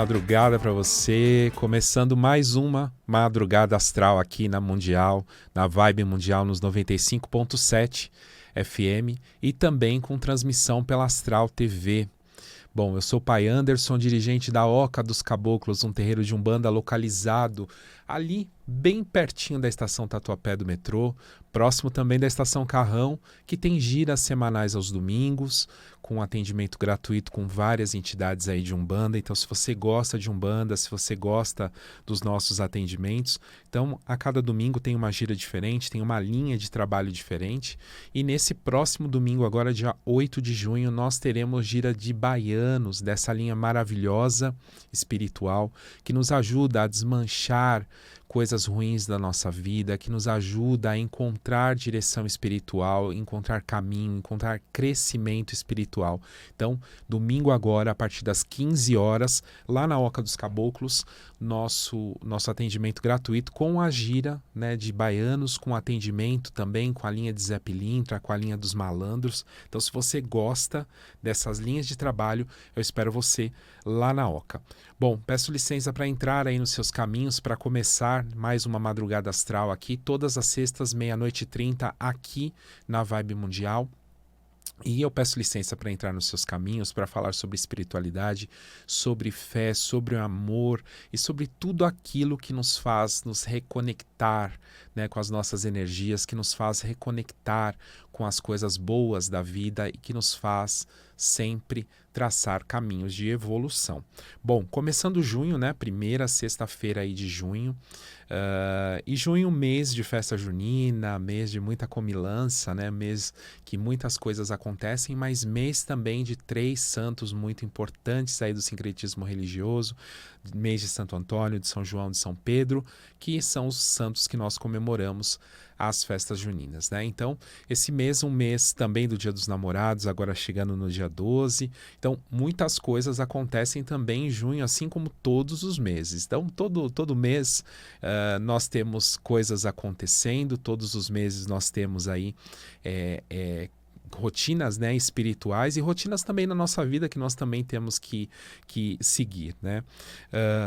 madrugada para você, começando mais uma madrugada astral aqui na Mundial, na Vibe Mundial nos 95.7 FM e também com transmissão pela Astral TV. Bom, eu sou o Pai Anderson, dirigente da Oca dos Caboclos, um terreiro de Umbanda localizado ali bem pertinho da estação Tatuapé do metrô, próximo também da estação Carrão, que tem giras semanais aos domingos, com atendimento gratuito com várias entidades aí de Umbanda. Então, se você gosta de Umbanda, se você gosta dos nossos atendimentos, então a cada domingo tem uma gira diferente, tem uma linha de trabalho diferente. E nesse próximo domingo, agora dia 8 de junho, nós teremos gira de baianos, dessa linha maravilhosa espiritual, que nos ajuda a desmanchar coisas ruins da nossa vida, que nos ajuda a encontrar direção espiritual, encontrar caminho, encontrar crescimento espiritual. Então, domingo agora, a partir das 15 horas, lá na Oca dos Caboclos, nosso atendimento gratuito com a gira, né, de baianos, com atendimento também com a linha de Zé Pilintra, com a linha dos malandros. Então, se você gosta dessas linhas de trabalho, eu espero você lá na Oca. Bom, peço licença para entrar aí nos seus caminhos para começar mais uma madrugada astral aqui, todas as sextas, 00:30, aqui na Vibe Mundial. E eu peço licença para entrar nos seus caminhos, para falar sobre espiritualidade, sobre fé, sobre o amor e sobre tudo aquilo que nos faz nos reconectar, né, com as nossas energias, que nos faz reconectar com as coisas boas da vida e que nos faz sempre traçar caminhos de evolução. Bom, começando junho, né, primeira sexta-feira aí de junho, e junho, mês de festa junina, mês de muita comilança, né, mês que muitas coisas acontecem, mas mês também de 3 santos muito importantes aí do sincretismo religioso, mês de Santo Antônio, de São João, de São Pedro, que são os santos que nós comemoramos as festas juninas, né? Então, esse mês, um mês também do Dia dos Namorados, agora chegando no dia 12. Então, muitas coisas acontecem também em junho, assim como todos os meses. Então, todo mês nós temos coisas acontecendo, todos os meses nós temos aí rotinas, né, espirituais e rotinas também na nossa vida que nós também temos que seguir, né?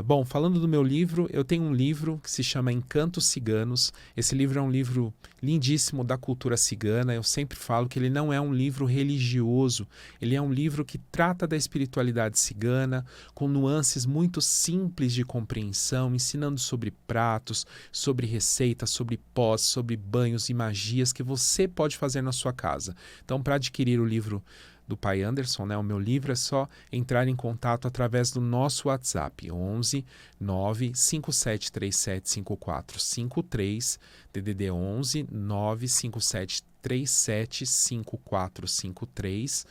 Bom, falando do meu livro, eu tenho um livro que se chama Encantos Ciganos. Esse livro é um livro lindíssimo da cultura cigana. Eu sempre falo que ele não é um livro religioso, ele é um livro que trata da espiritualidade cigana com nuances muito simples de compreensão, ensinando sobre pratos, sobre receitas, sobre pós, sobre banhos e magias que você pode fazer na sua casa. Então, para adquirir o livro do Pai Anderson, né, o meu livro, é só entrar em contato através do nosso WhatsApp, 11 95737 5453, DDD 11 95737 5453,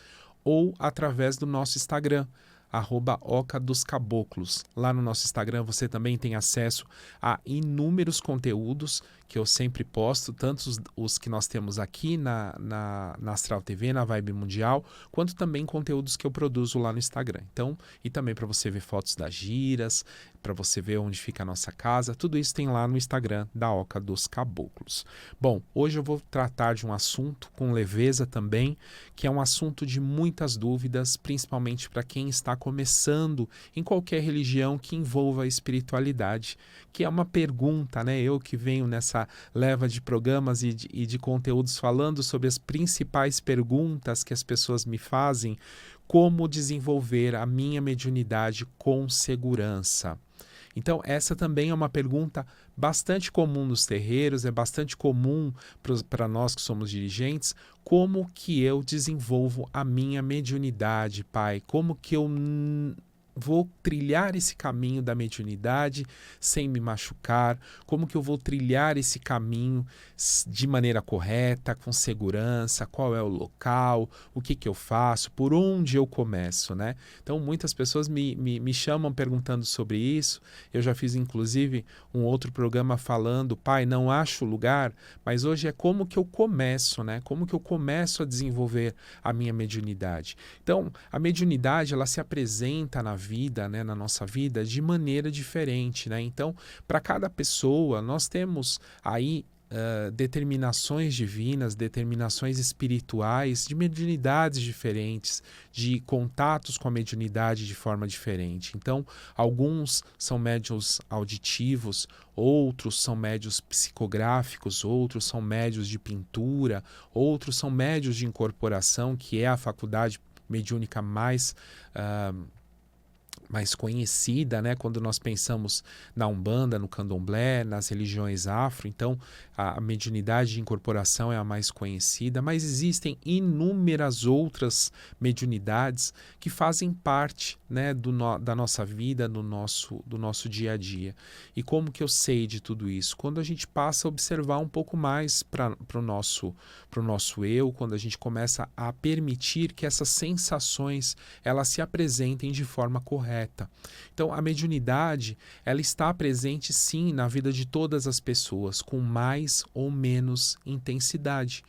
ou através do nosso Instagram, @Oca dos Caboclos. Lá no nosso Instagram você também tem acesso a inúmeros conteúdos que eu sempre posto, tanto os que nós temos aqui na Astral TV, na Vibe Mundial, quanto também conteúdos que eu produzo lá no Instagram. Então, e também para você ver fotos das giras, para você ver onde fica a nossa casa, tudo isso tem lá no Instagram da Oca dos Caboclos. Bom, hoje eu vou tratar de um assunto com leveza também, que é um assunto de muitas dúvidas, principalmente para quem está começando em qualquer religião que envolva a espiritualidade, que é uma pergunta, né? Eu que venho nessa leva de programas e de conteúdos falando sobre as principais perguntas que as pessoas me fazem, como desenvolver a minha mediunidade com segurança. Então, essa também é uma pergunta bastante comum nos terreiros, é bastante comum para nós que somos dirigentes. Como que eu desenvolvo a minha mediunidade, Pai? Como que eu vou trilhar esse caminho da mediunidade sem me machucar? Como que eu vou trilhar esse caminho de maneira correta, com segurança? Qual é o local? O que que eu faço? Por onde eu começo, né? Então, muitas pessoas me chamam perguntando sobre isso. Eu já fiz, inclusive, um outro programa falando, Pai, não acho lugar, mas hoje é como que eu começo, né? Como que eu começo a desenvolver a minha mediunidade? Então, a mediunidade, ela se apresenta na vida, né, na nossa vida, de maneira diferente, né? Então, para cada pessoa, nós temos aí determinações divinas, determinações espirituais, de mediunidades diferentes, de contatos com a mediunidade de forma diferente. Então, alguns são médiuns auditivos, outros são médiuns psicográficos, outros são médiuns de pintura, outros são médiuns de incorporação, que é a faculdade mediúnica mais conhecida, né? Quando nós pensamos na Umbanda, no Candomblé, nas religiões afro. Então, a mediunidade de incorporação é a mais conhecida, mas existem inúmeras outras mediunidades que fazem parte, né, da nossa vida, do nosso dia a dia. E como que eu sei de tudo isso? Quando a gente passa a observar um pouco mais para o nosso eu, quando a gente começa a permitir que essas sensações elas se apresentem de forma correta. Então, a mediunidade, ela está presente sim na vida de todas as pessoas, com mais ou menos intensidade.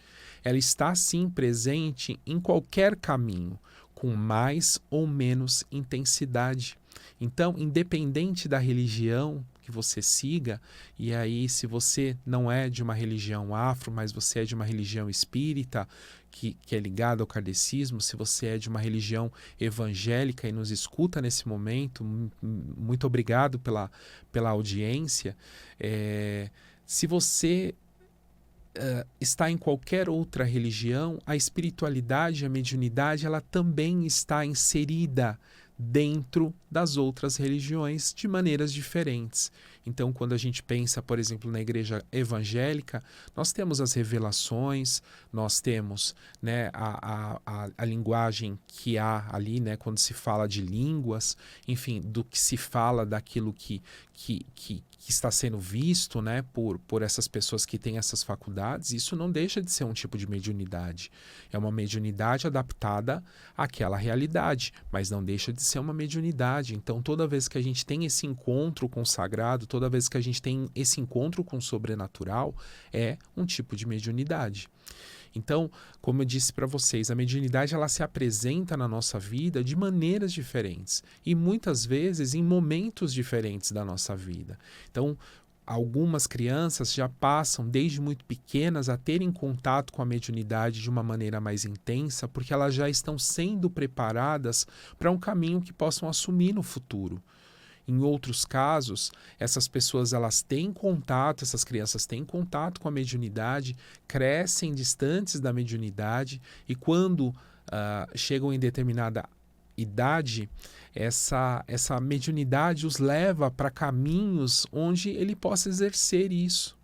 Ela está sim presente em qualquer caminho, com mais ou menos intensidade. Então, independente da religião que você siga, e aí se você não é de uma religião afro, mas você é de uma religião espírita, que é ligada ao kardecismo, se você é de uma religião evangélica e nos escuta nesse momento, muito obrigado pela audiência. Se você está em qualquer outra religião, a espiritualidade, a mediunidade, ela também está inserida dentro das outras religiões de maneiras diferentes. Então, quando a gente pensa, por exemplo, na igreja evangélica, nós temos as revelações, nós temos, né, a linguagem que há ali, né, quando se fala de línguas, enfim, do que se fala daquilo que está sendo visto, né, por essas pessoas que têm essas faculdades. Isso não deixa de ser um tipo de mediunidade. É uma mediunidade adaptada àquela realidade, mas não deixa de ser uma mediunidade. Então, toda vez que a gente tem esse encontro com o sagrado, toda vez que a gente tem esse encontro com o sobrenatural, é um tipo de mediunidade. Então, como eu disse para vocês, a mediunidade ela se apresenta na nossa vida de maneiras diferentes e muitas vezes em momentos diferentes da nossa vida. Então, algumas crianças já passam desde muito pequenas a terem contato com a mediunidade de uma maneira mais intensa, porque elas já estão sendo preparadas para um caminho que possam assumir no futuro. Em outros casos, essas pessoas elas têm contato, essas crianças têm contato com a mediunidade, crescem distantes da mediunidade e quando chegam em determinada idade, essa mediunidade os leva para caminhos onde ele possa exercer isso.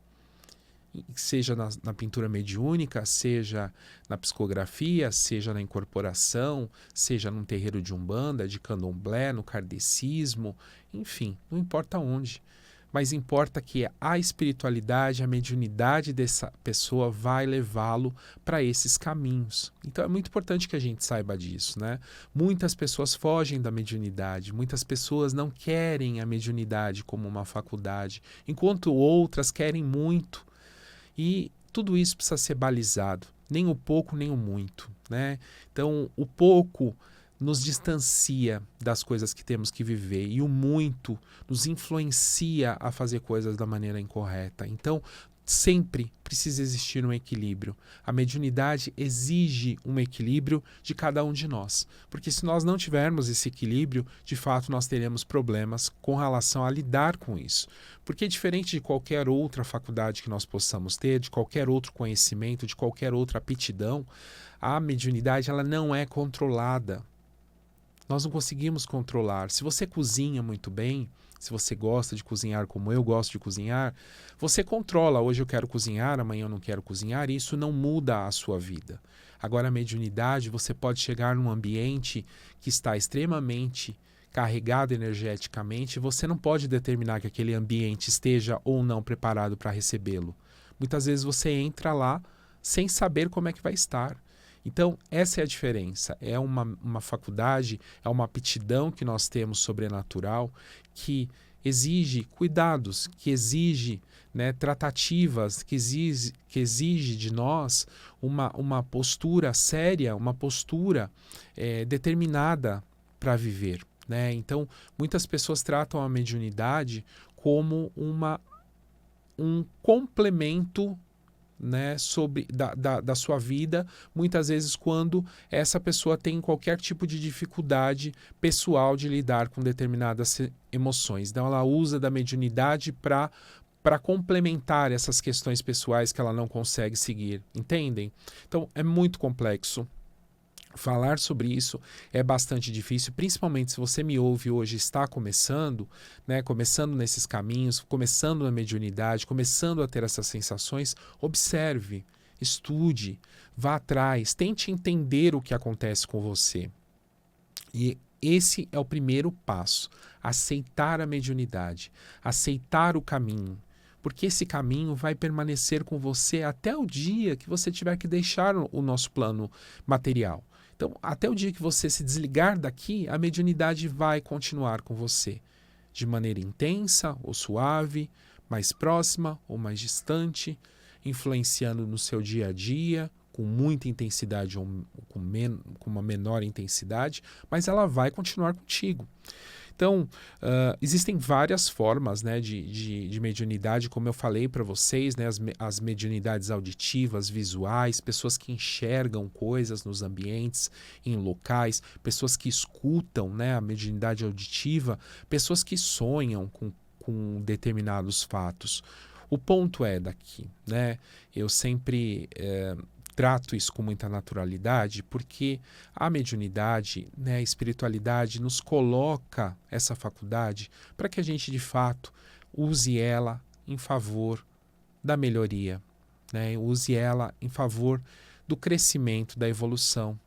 Seja na pintura mediúnica, seja na psicografia, seja na incorporação, seja num terreiro de umbanda, de candomblé, no kardecismo, enfim, não importa onde. Mas importa que a espiritualidade, a mediunidade dessa pessoa vai levá-lo para esses caminhos. Então é muito importante que a gente saiba disso, né? Muitas pessoas fogem da mediunidade, muitas pessoas não querem a mediunidade como uma faculdade, enquanto outras querem muito. E tudo isso precisa ser balizado, nem o pouco nem o muito, né? Então, o pouco nos distancia das coisas que temos que viver e o muito nos influencia a fazer coisas da maneira incorreta. Então, sempre precisa existir um equilíbrio. A mediunidade exige um equilíbrio de cada um de nós, porque se nós não tivermos esse equilíbrio, de fato nós teremos problemas com relação a lidar com isso. Porque diferente de qualquer outra faculdade que nós possamos ter, de qualquer outro conhecimento, de qualquer outra aptidão, a mediunidade ela não é controlada. Nós não conseguimos controlar. Se você cozinha muito bem, se você gosta de cozinhar como eu gosto de cozinhar, você controla. Hoje eu quero cozinhar, amanhã eu não quero cozinhar, e isso não muda a sua vida. Agora, a mediunidade, você pode chegar num ambiente que está extremamente carregado energeticamente, e você não pode determinar que aquele ambiente esteja ou não preparado para recebê-lo. Muitas vezes você entra lá sem saber como é que vai estar. Então, essa é a diferença. É uma faculdade, é uma aptidão que nós temos sobrenatural que exige cuidados, que exige, né, tratativas, que exige de nós uma postura séria, uma postura determinada para viver, né? Então, muitas pessoas tratam a mediunidade como um complemento né, da sua vida, muitas vezes quando essa pessoa tem qualquer tipo de dificuldade pessoal de lidar com determinadas emoções. Então ela usa da mediunidade para complementar essas questões pessoais que ela não consegue seguir, entendem? Então é muito complexo. Falar sobre isso é bastante difícil, principalmente se você me ouve hoje e está começando, né, começando nesses caminhos, começando na mediunidade, começando a ter essas sensações. Observe, estude, vá atrás, tente entender o que acontece com você. E esse é o primeiro passo, aceitar a mediunidade, aceitar o caminho, porque esse caminho vai permanecer com você até o dia que você tiver que deixar o nosso plano material. Então, até o dia que você se desligar daqui, a mediunidade vai continuar com você, de maneira intensa ou suave, mais próxima ou mais distante, influenciando no seu dia a dia, com muita intensidade ou com uma menor intensidade, mas ela vai continuar contigo. Então, existem várias formas, né, de mediunidade, como eu falei para vocês, né, as mediunidades auditivas, visuais, pessoas que enxergam coisas nos ambientes, em locais, pessoas que escutam, né, a mediunidade auditiva, pessoas que sonham com determinados fatos. O ponto é daqui, né, eu sempre trato isso com muita naturalidade, porque a mediunidade, né, a espiritualidade nos coloca essa faculdade para que a gente, de fato, use ela em favor da melhoria, né, use ela em favor do crescimento, da evolução.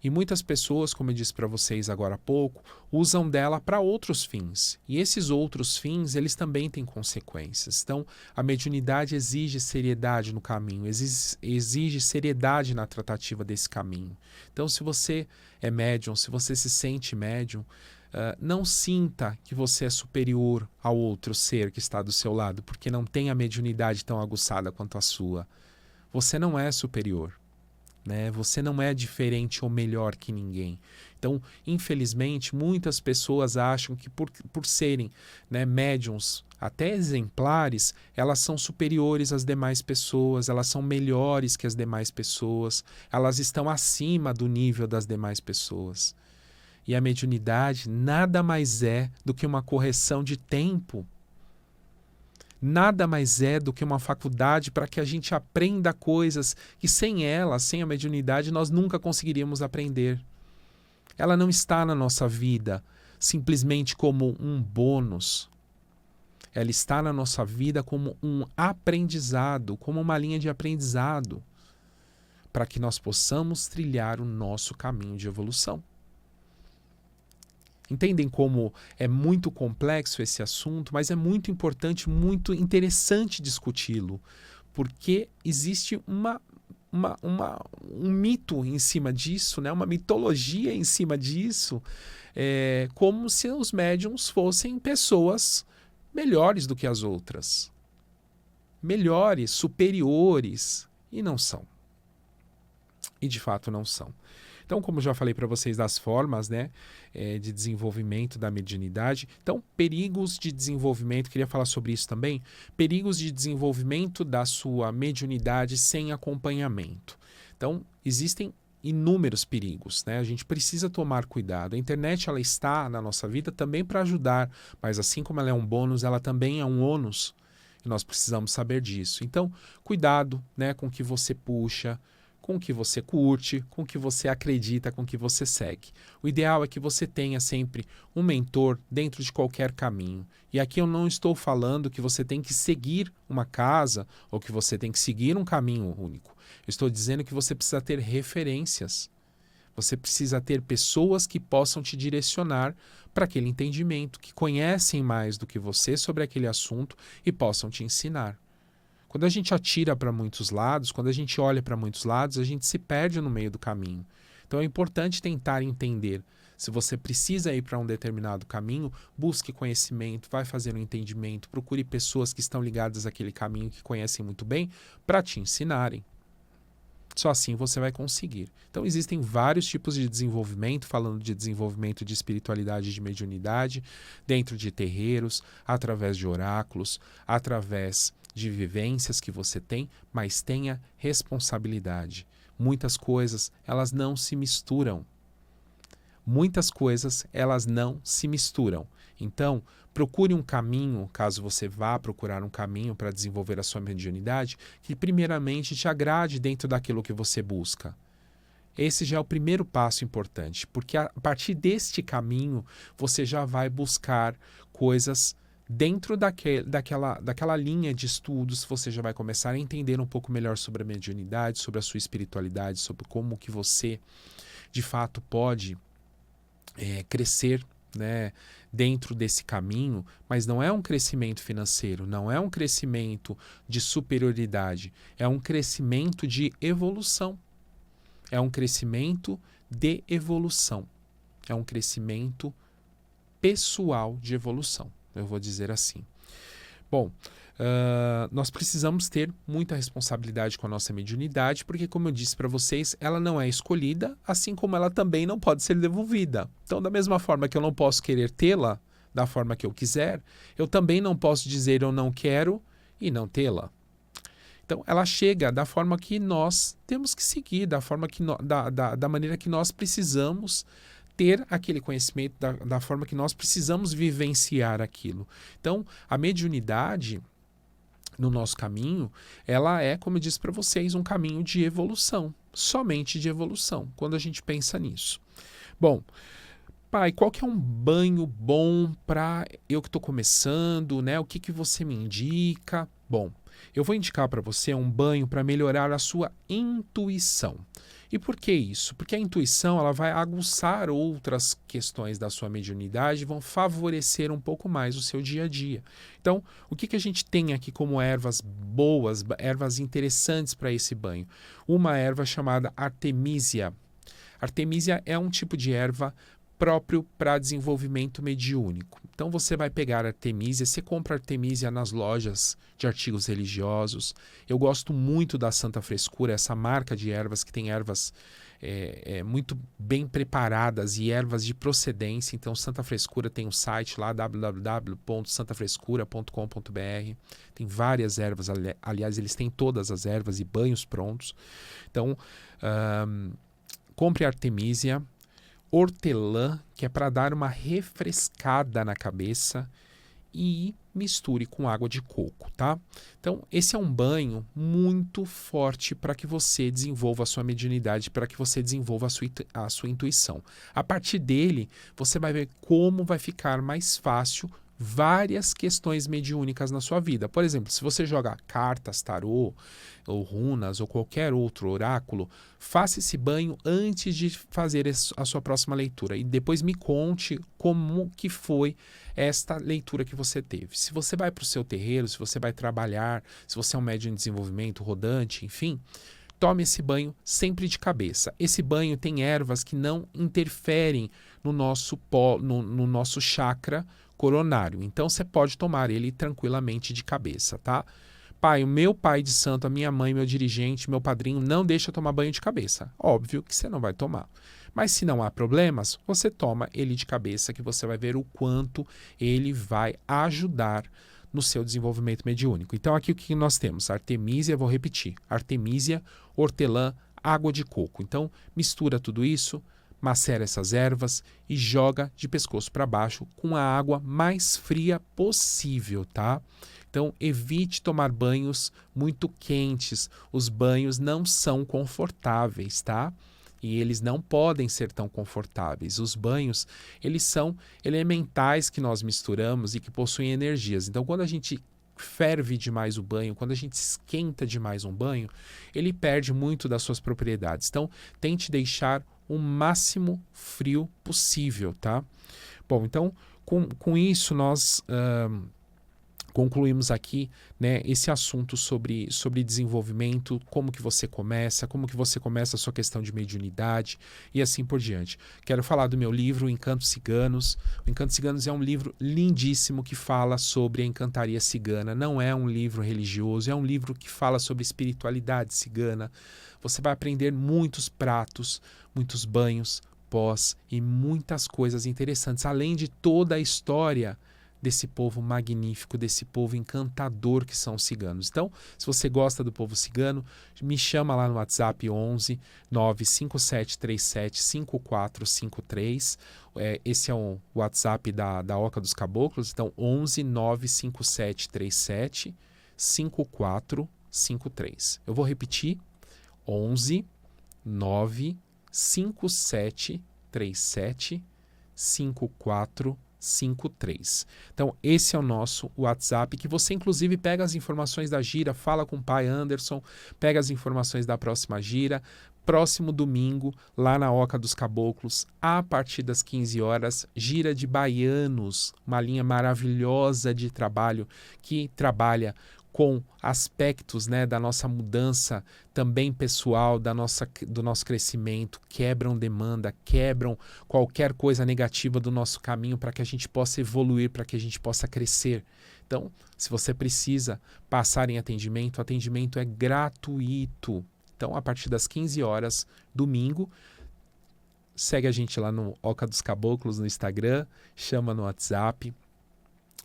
E muitas pessoas, como eu disse para vocês agora há pouco, usam dela para outros fins. E esses outros fins, eles também têm consequências. Então, a mediunidade exige seriedade no caminho, exige seriedade na tratativa desse caminho. Então, se você é médium, se você se sente médium, não sinta que você é superior ao outro ser que está do seu lado, porque não tem a mediunidade tão aguçada quanto a sua. Você não é superior. Né? Você não é diferente ou melhor que ninguém. Então, infelizmente, muitas pessoas acham que por serem, né, médiums até exemplares, elas são superiores às demais pessoas, elas são melhores que as demais pessoas, elas estão acima do nível das demais pessoas. E a mediunidade nada mais é do que uma correção de tempo. Nada mais é do que uma faculdade para que a gente aprenda coisas que sem ela, sem a mediunidade, nós nunca conseguiríamos aprender. Ela não está na nossa vida simplesmente como um bônus. Ela está na nossa vida como um aprendizado, como uma linha de aprendizado, para que nós possamos trilhar o nosso caminho de evolução. Entendem como é muito complexo esse assunto, mas é muito importante, muito interessante discuti-lo, porque existe um mito em cima disso, né? Uma mitologia em cima disso, como se os médiums fossem pessoas melhores do que as outras, melhores, superiores, e não são. E de fato não são. Então, como já falei para vocês das formas, né, de desenvolvimento da mediunidade, então perigos de desenvolvimento, queria falar sobre isso também, perigos de desenvolvimento da sua mediunidade sem acompanhamento. Então, existem inúmeros perigos, né? A gente precisa tomar cuidado. A internet, ela está na nossa vida também para ajudar, mas assim como ela é um bônus, ela também é um ônus, e nós precisamos saber disso. Então, cuidado, né, com o que você puxa, com o que você curte, com o que você acredita, com o que você segue. O ideal é que você tenha sempre um mentor dentro de qualquer caminho. E aqui eu não estou falando que você tem que seguir uma casa ou que você tem que seguir um caminho único. Eu estou dizendo que você precisa ter referências. Você precisa ter pessoas que possam te direcionar para aquele entendimento, que conhecem mais do que você sobre aquele assunto e possam te ensinar. Quando a gente atira para muitos lados, quando a gente olha para muitos lados, a gente se perde no meio do caminho. Então é importante tentar entender. Se você precisa ir para um determinado caminho, busque conhecimento, vai fazer um entendimento, procure pessoas que estão ligadas àquele caminho, que conhecem muito bem, para te ensinarem. Só assim você vai conseguir. Então existem vários tipos de desenvolvimento, falando de desenvolvimento de espiritualidade e de mediunidade, dentro de terreiros, através de oráculos, através de vivências que você tem, mas tenha responsabilidade. Muitas coisas, elas não se misturam. Muitas coisas, elas não se misturam. Então, procure um caminho, caso você vá procurar um caminho para desenvolver a sua mediunidade, que primeiramente te agrade dentro daquilo que você busca. Esse já é o primeiro passo importante, porque a partir deste caminho, você já vai buscar coisas dentro daquela linha de estudos. Você já vai começar a entender um pouco melhor sobre a mediunidade, sobre a sua espiritualidade, sobre como que você, de fato, pode crescer, né, dentro desse caminho, mas não é um crescimento financeiro, não é um crescimento de superioridade, é um crescimento de evolução. É um crescimento de evolução. É um crescimento pessoal de evolução, eu vou dizer assim. Bom, nós precisamos ter muita responsabilidade com a nossa mediunidade, porque, como eu disse para vocês, ela não é escolhida, assim como ela também não pode ser devolvida. Então, da mesma forma que eu não posso querer tê-la da forma que eu quiser, eu também não posso dizer eu não quero e não tê-la. Então, ela chega da forma que nós temos que seguir, da forma que da maneira que nós precisamos ter aquele conhecimento, da forma que nós precisamos vivenciar aquilo. Então, a mediunidade, no nosso caminho, ela é, como eu disse para vocês, um caminho de evolução, somente de evolução, quando a gente pensa nisso. Bom, pai, qual que é um banho bom para eu que estou começando, né? O que você me indica? Bom, eu vou indicar para você um banho para melhorar a sua intuição. E por que isso? Porque a intuição ela vai aguçar outras questões da sua mediunidade e vão favorecer um pouco mais o seu dia a dia. Então, o que a gente tem aqui como ervas boas, ervas interessantes para esse banho? Uma erva chamada Artemisia. Artemisia é um tipo de erva próprio para desenvolvimento mediúnico. Então você vai pegar Artemisia, você compra Artemisia nas lojas de artigos religiosos. Eu gosto muito da Santa Frescura, essa marca de ervas que tem ervas muito bem preparadas e ervas de procedência. Então Santa Frescura tem um site lá, www.santafrescura.com.br. Tem várias ervas, aliás, eles têm todas as ervas e banhos prontos. Então, compre Artemisia. Hortelã, que é para dar uma refrescada na cabeça, e misture com água de coco, tá? Então, esse é um banho muito forte para que você desenvolva a sua mediunidade, para que você desenvolva a sua intuição. A partir dele, você vai ver como vai ficar mais fácil várias questões mediúnicas na sua vida. Por exemplo, se você joga cartas, tarô, ou runas, ou qualquer outro oráculo, faça esse banho antes de fazer a sua próxima leitura. E depois me conte como que foi esta leitura que você teve. Se você vai para o seu terreiro, se você vai trabalhar, se você é um médium em desenvolvimento, rodante, enfim, tome esse banho sempre de cabeça. Esse banho tem ervas que não interferem no nosso chakra coronário. Então você pode tomar ele tranquilamente de cabeça, tá? Pai, o meu pai de santo, a minha mãe, meu dirigente, meu padrinho não deixa tomar banho de cabeça. Óbvio que você não vai tomar. Mas se não há problemas, você toma ele de cabeça, que você vai ver o quanto ele vai ajudar no seu desenvolvimento mediúnico. Então aqui o que nós temos? Artemisia, vou repetir, Artemisia, hortelã, água de coco. Então mistura tudo isso, macera essas ervas e joga de pescoço para baixo com a água mais fria possível, tá? Então evite tomar banhos muito quentes. Os banhos não são confortáveis, tá? E eles não podem ser tão confortáveis. Os banhos, eles são elementais que nós misturamos e que possuem energias. Então, quando a gente ferve demais o banho, quando a gente esquenta demais um banho, ele perde muito das suas propriedades. Então, tente deixar o máximo frio possível, tá? Bom, então, com isso, nós concluímos aqui, né, esse assunto sobre desenvolvimento, como que você começa a sua questão de mediunidade e assim por diante. Quero falar do meu livro, Encantos Ciganos. O Encantos Ciganos é um livro lindíssimo que fala sobre a encantaria cigana. Não é um livro religioso, é um livro que fala sobre espiritualidade cigana. Você vai aprender muitos pratos, muitos banhos, pós e muitas coisas interessantes, além de toda a história desse povo magnífico, desse povo encantador que são os ciganos. Então, se você gosta do povo cigano, me chama lá no WhatsApp 11 95737 5453. Esse é o WhatsApp da Oca dos Caboclos. Então, 11 95737 5453. Eu vou repetir: 11 95737 5453. Então, esse é o nosso WhatsApp, que você inclusive pega as informações da gira, fala com o pai Anderson, pega as informações da próxima gira. Próximo domingo, lá na Oca dos Caboclos, a partir das 15 horas, gira de baianos, uma linha maravilhosa de trabalho que trabalha com aspectos, né, da nossa mudança também pessoal, do nosso crescimento, quebram demanda, quebram qualquer coisa negativa do nosso caminho para que a gente possa evoluir, para que a gente possa crescer. Então, se você precisa passar em atendimento, o atendimento é gratuito. Então, a partir das 15 horas, domingo, segue a gente lá no Oca dos Caboclos no Instagram, chama no WhatsApp.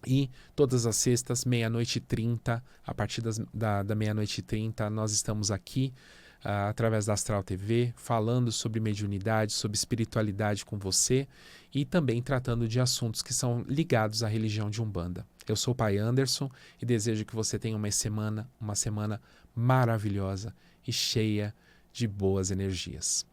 E todas as sextas, 00h30, a partir da 00h30, nós estamos aqui através da Astral TV, falando sobre mediunidade, sobre espiritualidade com você e também tratando de assuntos que são ligados à religião de Umbanda. Eu sou o Pai Anderson e desejo que você tenha uma semana maravilhosa e cheia de boas energias.